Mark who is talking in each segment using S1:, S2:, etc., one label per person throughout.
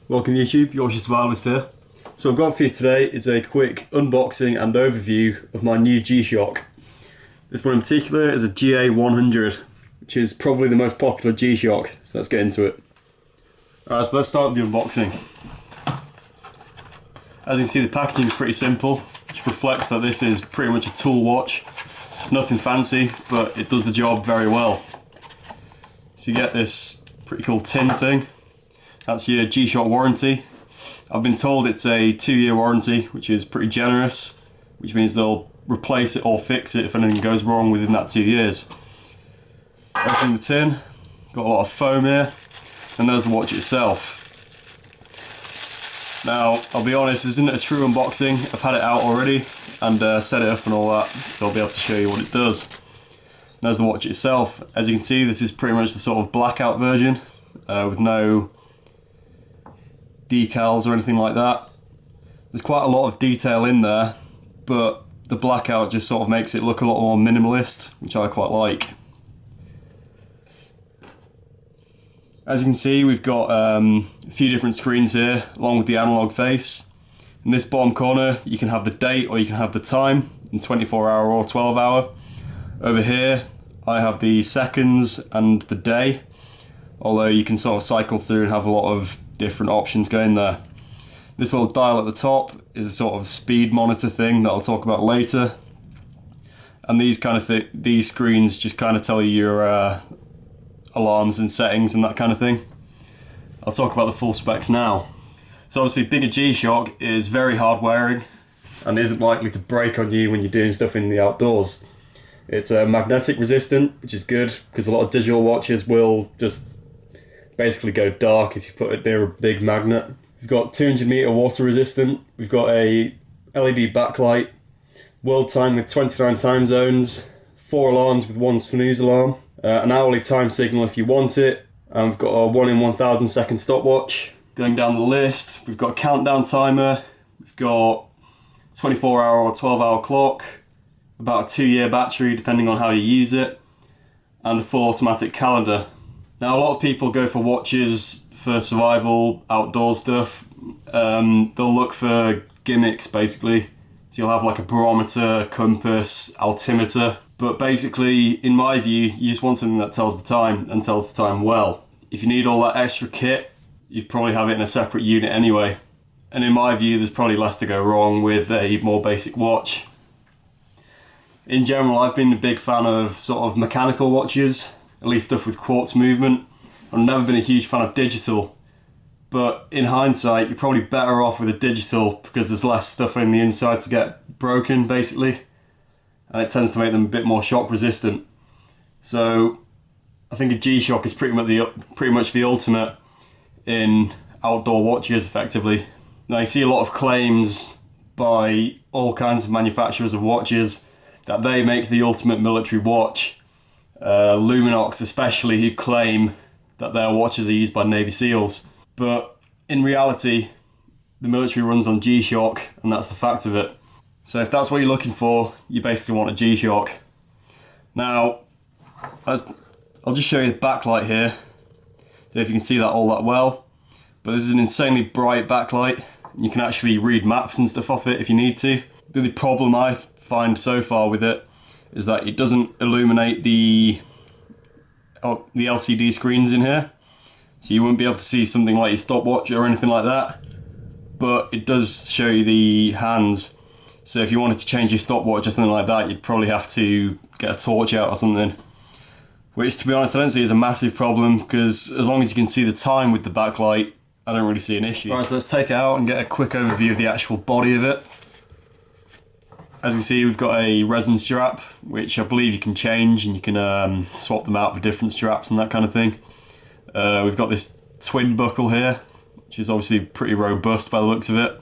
S1: Welcome YouTube, Yoshi Survivalist here. So what I've got for you today is a quick unboxing and overview of my new G-Shock. This one in particular is a GA100, which is probably the most popular G-Shock, so let's get into it. Alright, so let's start with the unboxing. As you can see, the packaging is pretty simple, which reflects that this is pretty much a tool watch. Nothing fancy, but it does the job very well. So you get this pretty cool tin thing. That's your G-Shock warranty. I've been told it's a 2-year warranty, which is pretty generous, which means they'll replace it or fix it if anything goes wrong within that 2 years. Open the tin, got a lot of foam here, and there's the watch itself. Now, I'll be honest, this isn't a true unboxing. I've had it out already and set it up and all that, so I'll be able to show you what it does. And there's the watch itself. As you can see, this is pretty much the sort of blackout version with no decals or anything like that. There's quite a lot of detail in there, but the blackout just sort of makes it look a lot more minimalist, which I quite like. As you can see, we've got a few different screens here, along with the analog face. In this bottom corner, you can have the date or you can have the time in 24-hour or 12-hour. Over here, I have the seconds and the day, although you can sort of cycle through and have a lot of different options going there. This little dial at the top is a sort of speed monitor thing that I'll talk about later. And these screens just kind of tell you your alarms and settings and that kind of thing. I'll talk about the full specs now. So obviously being a G-Shock is very hard wearing and isn't likely to break on you when you're doing stuff in the outdoors. It's magnetic resistant, which is good because a lot of digital watches will just basically go dark if you put it near a big magnet. We've got 200 meter water resistant, we've got a LED backlight, world time with 29 time zones, 4 alarms with 1 snooze alarm, an hourly time signal if you want it, and we've got a 1 in 1,000 second stopwatch. Going down the list, we've got a countdown timer, we've got 24-hour or 12-hour clock, about a 2-year battery depending on how you use it, and a full automatic calendar. Now a lot of people go for watches for survival, outdoor stuff. They'll look for gimmicks basically. So you'll have like a barometer, compass, altimeter. But basically, in my view, you just want something that tells the time and tells the time well. If you need all that extra kit, you'd probably have it in a separate unit anyway. And in my view, there's probably less to go wrong with a more basic watch. In general, I've been a big fan of sort of mechanical watches, at least stuff with quartz movement. I've never been a huge fan of digital, but in hindsight, you're probably better off with a digital because there's less stuff in the inside to get broken, basically, and it tends to make them a bit more shock resistant. So I think a G-Shock is pretty much the ultimate in outdoor watches, effectively. Now you see a lot of claims by all kinds of manufacturers of watches that they make the ultimate military watch. Luminox especially, who claim that their watches are used by Navy SEALs. But in reality, the military runs on G-Shock, and that's the fact of it. So if that's what you're looking for, you basically want a G-Shock. Now, I'll just show you the backlight here. Don't know if you can see that all that well, but this is an insanely bright backlight. You can actually read maps and stuff off it if you need to. The only problem I find so far with it is that it doesn't illuminate the LCD screens in here, so you won't be able to see something like your stopwatch or anything like that, but it does show you the hands. So if you wanted to change your stopwatch or something like that, you'd probably have to get a torch out or something, which to be honest I don't see as a massive problem, because as long as you can see the time with the backlight, I don't really see an issue. Right, so let's take it out and get a quick overview of the actual body of it. As you see, we've got a resin strap, which I believe you can change, and you can swap them out for different straps and that kind of thing. We've got this twin buckle here, which is obviously pretty robust by the looks of it.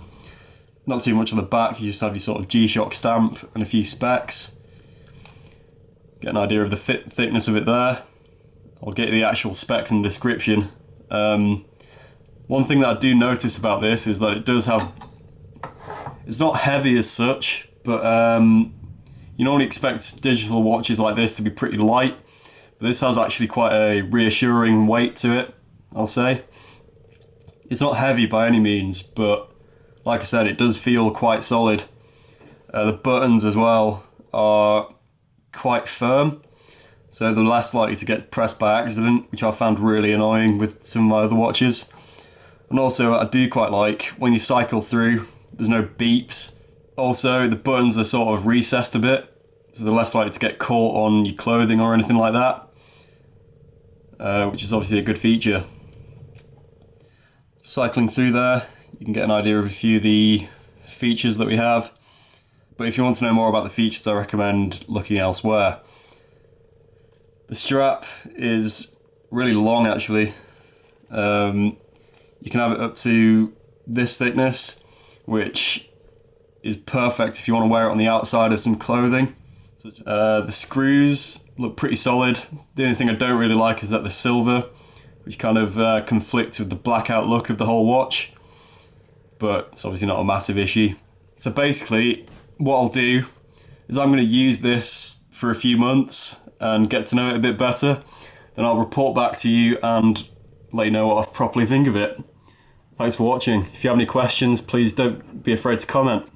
S1: Not too much on the back, you just have your sort of G-Shock stamp and a few specs. Get an idea of the thickness of it there. I'll get you the actual specs and description. One thing that I do notice about this is that it does have... It's not heavy as such, but you normally expect digital watches like this to be pretty light, but this has actually quite a reassuring weight to it, I'll say. It's not heavy by any means, but like I said, it does feel quite solid. The buttons as well are quite firm, so they're less likely to get pressed by accident, which I found really annoying with some of my other watches. And also I do quite like when you cycle through, there's no beeps. Also the buttons are sort of recessed a bit, so they're less likely to get caught on your clothing or anything like that, which is obviously a good feature. Cycling through there, you can get an idea of a few of the features that we have. But if you want to know more about the features, I recommend looking elsewhere. The strap is really long actually. You can have it up to this thickness, which is perfect if you want to wear it on the outside of some clothing. The screws look pretty solid. The only thing I don't really like is that they're silver, which kind of conflicts with the blackout look of the whole watch. But it's obviously not a massive issue. So basically, what I'll do is I'm going to use this for a few months and get to know it a bit better. Then I'll report back to you and let you know what I properly think of it. Thanks for watching. If you have any questions, please don't be afraid to comment.